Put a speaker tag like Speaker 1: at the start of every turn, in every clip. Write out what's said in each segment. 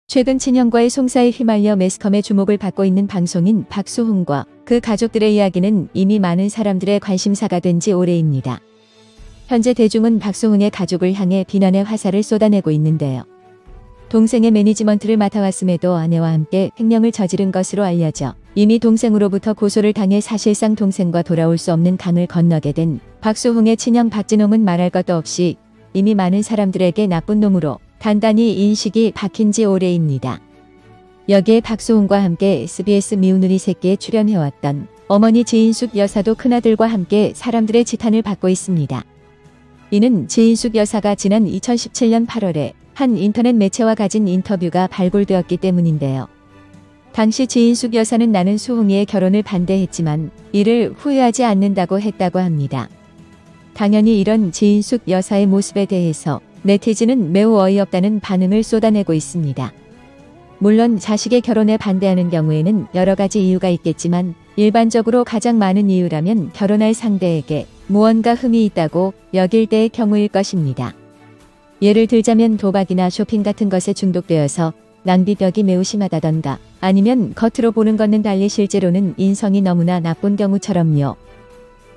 Speaker 1: 최근 친형과의 송사에 휘말려 매스컴의 주목을 받고 있는 방송인 박수홍과 그 가족들의 이야기는 이미 많은 사람들의 관심사가 된 지 오래입니다. 현재 대중은 박수홍의 가족을 향해 비난의 화살을 쏟아내고 있는데요. 동생의 매니지먼트를 맡아왔음에도 아내와 함께 횡령을 저지른 것으로 알려져 이미 동생으로부터 고소를 당해 사실상 동생과 돌아올 수 없는 강을 건너게 된 박수홍의 친형 박진홍은 말할 것도 없이 이미 많은 사람들에게 나쁜 놈으로 단단히 인식이 박힌 지 오래입니다. 여기에 박수홍과 함께 SBS 미운 우리 새끼에 출연해왔던 어머니 지인숙 여사도 큰아들과 함께 사람들의 지탄을 받고 있습니다. 이는 지인숙 여사가 지난 2017년 8월에 한 인터넷 매체와 가진 인터뷰가 발굴되었기 때문인데요. 당시 지인숙 여사는 나는 수홍이의 결혼을 반대했지만 이를 후회하지 않는다고 했다고 합니다. 당연히 이런 지인숙 여사의 모습에 대해서 네티즌은 매우 어이없다는 반응을 쏟아내고 있습니다. 물론 자식의 결혼에 반대하는 경우에는 여러 가지 이유가 있겠지만 일반적으로 가장 많은 이유라면 결혼할 상대에게 무언가 흠이 있다고 여길 때의 경우일 것입니다. 예를 들자면 도박이나 쇼핑 같은 것에 중독되어서 낭비벽이 매우 심하다던가 아니면 겉으로 보는 것은 달리 실제로는 인성이 너무나 나쁜 경우처럼요.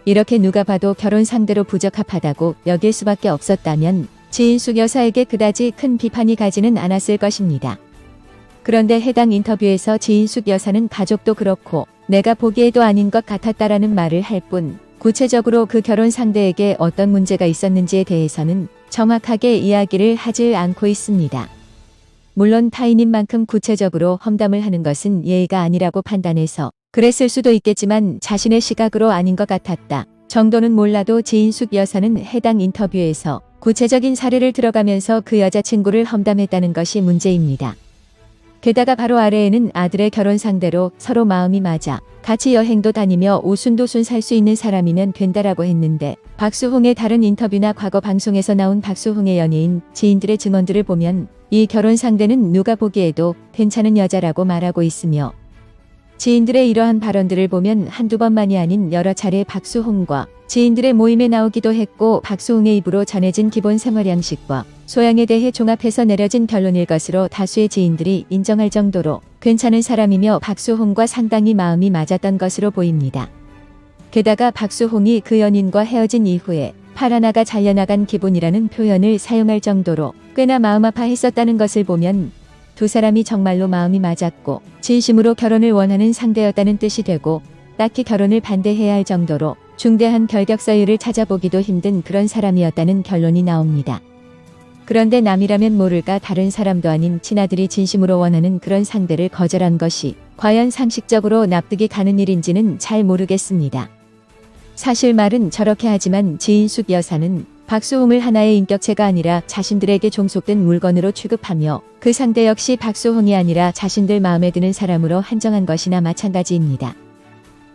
Speaker 1: 이렇게 누가 봐도 결혼 상대로 부적합하다고 여길 수밖에 없었다면 지인숙 여사에게 그다지 큰 비판이 가지는 않았을 것입니다. 그런데 해당 인터뷰에서 지인숙 여사는 가족도 그렇고 내가 보기에도 아닌 것 같았다라는 말을 할 뿐 구체적으로 그 결혼 상대에게 어떤 문제가 있었는지에 대해서는 정확하게 이야기를 하지 않고 있습니다. 물론 타인인 만큼 구체적으로 험담을 하는 것은 예의가 아니라고 판단해서 그랬을 수도 있겠지만 자신의 시각으로 아닌 것 같았다 정도는 몰라도 지인숙 여사는 해당 인터뷰에서 구체적인 사례를 들어가면서 그 여자친구를 험담했다는 것이 문제입니다. 게다가 바로 아래에는 아들의 결혼 상대로 서로 마음이 맞아 같이 여행도 다니며 오순도순 살 수 있는 사람이면 된다라고 했는데 박수홍의 다른 인터뷰나 과거 방송에서 나온 박수홍의 연예인 지인들의 증언들을 보면 이 결혼 상대는 누가 보기에도 괜찮은 여자라고 말하고 있으며 지인들의 이러한 발언들을 보면 한두 번만이 아닌 여러 차례 박수홍과 지인들의 모임에 나오기도 했고 박수홍의 입으로 전해진 기본 생활 양식과 소양에 대해 종합해서 내려진 결론일 것으로 다수의 지인들이 인정할 정도로 괜찮은 사람이며 박수홍과 상당히 마음이 맞았던 것으로 보입니다. 게다가 박수홍이 그 연인과 헤어진 이후에 팔 하나가 잘려나간 기분이라는 표현을 사용할 정도로 꽤나 마음 아파했었다는 것을 보면 두 사람이 정말로 마음이 맞았고 진심으로 결혼을 원하는 상대였다는 뜻이 되고 딱히 결혼을 반대해야 할 정도로 중대한 결격서유를 찾아보기도 힘든 그런 사람이었다는 결론이 나옵니다. 그런데 남이라면 모를까 다른 사람도 아닌 친아들이 진심으로 원하는 그런 상대를 거절한 것이 과연 상식적으로 납득이 가는 일인지는 잘 모르겠습니다. 사실 말은 저렇게 하지만 지인숙 여사는 박수홍을 하나의 인격체가 아니라 자신들에게 종속된 물건으로 취급하며 그 상대 역시 박수홍이 아니라 자신들 마음에 드는 사람으로 한정한 것이나 마찬가지입니다.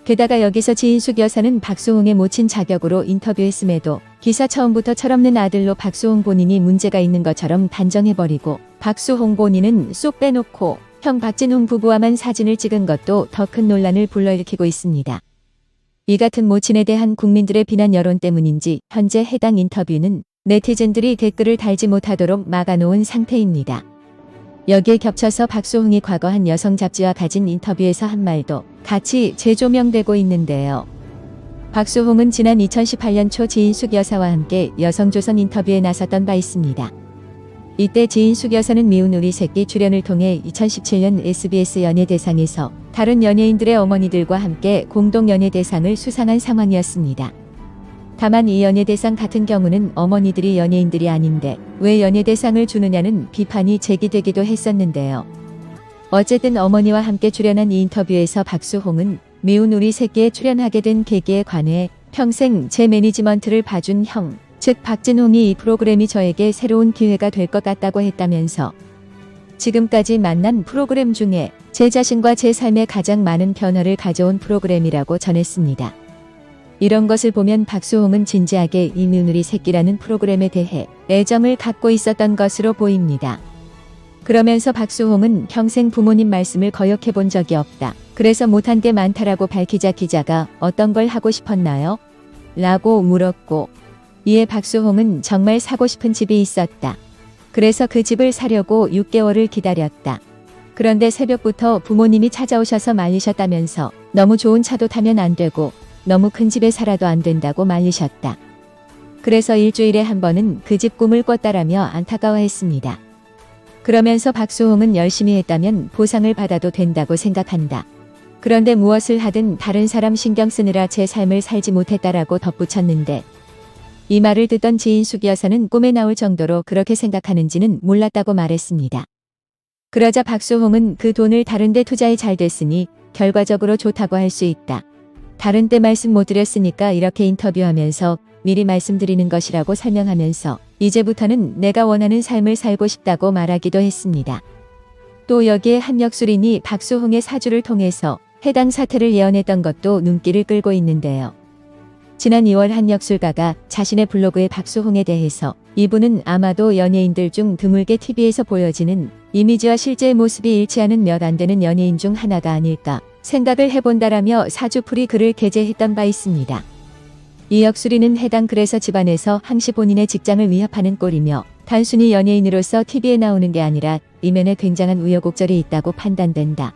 Speaker 1: 게다가 여기서 지인숙 여사는 박수홍의 모친 자격으로 인터뷰했음에도 기사 처음부터 철없는 아들로 박수홍 본인이 문제가 있는 것처럼 단정해버리고 박수홍 본인은 쏙 빼놓고 형 박진홍 부부와만 사진을 찍은 것도 더 큰 논란을 불러일으키고 있습니다. 이 같은 모친에 대한 국민들의 비난 여론 때문인지 현재 해당 인터뷰는 네티즌들이 댓글을 달지 못하도록 막아놓은 상태입니다. 여기에 겹쳐서 박수홍이 과거 한 여성 잡지와 가진 인터뷰에서 한 말도 같이 재조명되고 있는데요. 박수홍은 지난 2018년 초 지인숙 여사와 함께 여성조선 인터뷰에 나섰던 바 있습니다. 이때 지인숙 여사는 미운 우리 새끼 출연을 통해 2017년 SBS 연예대상에서 다른 연예인들의 어머니들과 함께 공동 연예대상을 수상한 상황이었습니다. 다만 이 연예대상 같은 경우는 어머니들이 연예인들이 아닌데 왜 연예대상을 주느냐는 비판이 제기되기도 했었는데요. 어쨌든 어머니와 함께 출연한 이 인터뷰에서 박수홍은 미운 우리 새끼에 출연하게 된 계기에 관해 평생 제 매니지먼트를 봐준 형, 즉 박진홍이 이 프로그램이 저에게 새로운 기회가 될 것 같다고 했다면서 지금까지 만난 프로그램 중에 제 자신과 제 삶에 가장 많은 변화를 가져온 프로그램이라고 전했습니다. 이런 것을 보면 박수홍은 진지하게 이 미운 우리 새끼라는 프로그램에 대해 애정을 갖고 있었던 것으로 보입니다. 그러면서 박수홍은 평생 부모님 말씀을 거역해 본 적이 없다. 그래서 못한 게 많다라고 밝히자 기자가 어떤 걸 하고 싶었나요? 라고 물었고 이에 박수홍은 정말 사고 싶은 집이 있었다. 그래서 그 집을 사려고 6개월을 기다렸다. 그런데 새벽부터 부모님이 찾아오셔서 말리셨다면서 너무 좋은 차도 타면 안 되고 너무 큰 집에 살아도 안 된다고 말리셨다. 그래서 일주일에 한 번은 그 집 꿈을 꿨다라며 안타까워했습니다. 그러면서 박수홍은 열심히 했다면 보상을 받아도 된다고 생각한다. 그런데 무엇을 하든 다른 사람 신경 쓰느라 제 삶을 살지 못했다라고 덧붙였는데 이 말을 듣던 지인 수기 여사는 꿈에 나올 정도로 그렇게 생각하는지는 몰랐다고 말했습니다. 그러자 박수홍은 그 돈을 다른 데 투자해 잘 됐으니 결과적으로 좋다고 할 수 있다. 다른 때 말씀 못 드렸으니까 이렇게 인터뷰하면서 미리 말씀드리는 것이라고 설명하면서 이제부터는 내가 원하는 삶을 살고 싶다고 말하기도 했습니다. 또 여기에 한역술인이 박수홍의 사주를 통해서 해당 사태를 예언했던 것도 눈길을 끌고 있는데요. 지난 2월 한역술가가 자신의 블로그에 박수홍에 대해서 이분은 아마도 연예인들 중 드물게 TV에서 보여지는 이미지와 실제의 모습이 일치하는 몇 안 되는 연예인 중 하나가 아닐까 생각을 해본다라며 사주풀이 글을 게재했던 바 있습니다. 이 역술인은 해당 글에서 집안에서 항시 본인의 직장을 위협하는 꼴이며 단순히 연예인으로서 TV에 나오는 게 아니라 이면에 굉장한 우여곡절이 있다고 판단된다.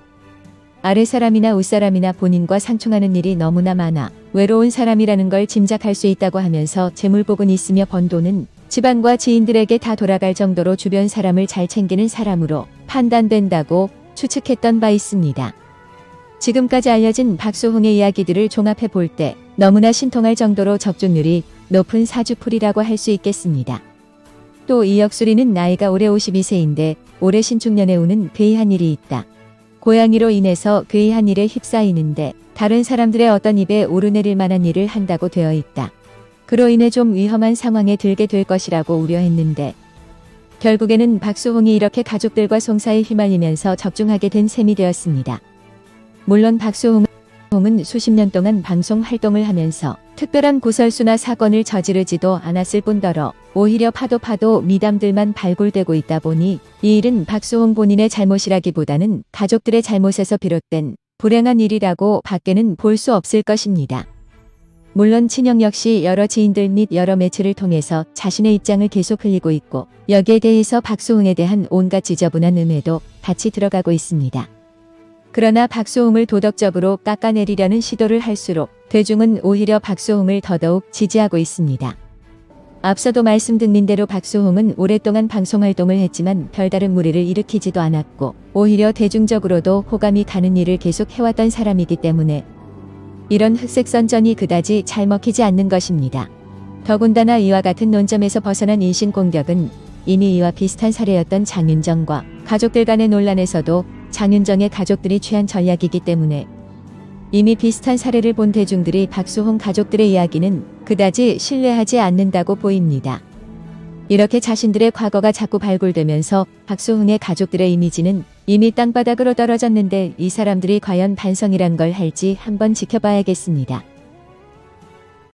Speaker 1: 아랫사람이나 윗사람이나 본인과 상충하는 일이 너무나 많아 외로운 사람이라는 걸 짐작할 수 있다고 하면서 재물복은 있으며 번 돈은 집안과 지인들에게 다 돌아갈 정도로 주변 사람을 잘 챙기는 사람으로 판단된다고 추측했던 바 있습니다. 지금까지 알려진 박수홍의 이야기들을 종합해 볼 때 너무나 신통할 정도로 적중률이 높은 사주풀이라고 할 수 있겠습니다. 또 이 역술인은 나이가 올해 52세인데 올해 신축년에 오는 괴이한 일이 있다. 고양이로 인해서 괴이한 일에 휩싸이는데 다른 사람들의 어떤 입에 오르내릴 만한 일을 한다고 되어 있다. 그로 인해 좀 위험한 상황에 들게 될 것이라고 우려했는데 결국에는 박수홍이 이렇게 가족들과 송사에 휘말리면서 적중하게 된 셈이 되었습니다. 물론 박수홍은 수십 년 동안 방송 활동을 하면서 특별한 구설수나 사건을 저지르지도 않았을 뿐더러 오히려 파도 미담들만 발굴되고 있다 보니 이 일은 박수홍 본인의 잘못이라기보다는 가족들의 잘못에서 비롯된 불행한 일이라고 밖에는 볼 수 없을 것입니다. 물론 친형 역시 여러 지인들 및 여러 매체를 통해서 자신의 입장을 계속 흘리고 있고 여기에 대해서 박수홍에 대한 온갖 지저분한 음해도 같이 들어가고 있습니다. 그러나 박수홍을 도덕적으로 깎아내리려는 시도를 할수록 대중은 오히려 박수홍을 더더욱 지지하고 있습니다. 앞서도 말씀드린 대로 박수홍은 오랫동안 방송활동을 했지만 별다른 무리를 일으키지도 않았고 오히려 대중적으로도 호감이 가는 일을 계속 해왔던 사람이기 때문에 이런 흑색선전이 그다지 잘 먹히지 않는 것입니다. 더군다나 이와 같은 논점에서 벗어난 인신공격은 이미 이와 비슷한 사례였던 장윤정과 가족들 간의 논란에서도 장윤정의 가족들이 취한 전략이기 때문에 이미 비슷한 사례를 본 대중들이 박수홍 가족들의 이야기는 그다지 신뢰하지 않는다고 보입니다. 이렇게 자신들의 과거가 자꾸 발굴되면서 박수홍의 가족들의 이미지는 이미 땅바닥으로 떨어졌는데 이 사람들이 과연 반성이란 걸 할지 한번 지켜봐야겠습니다.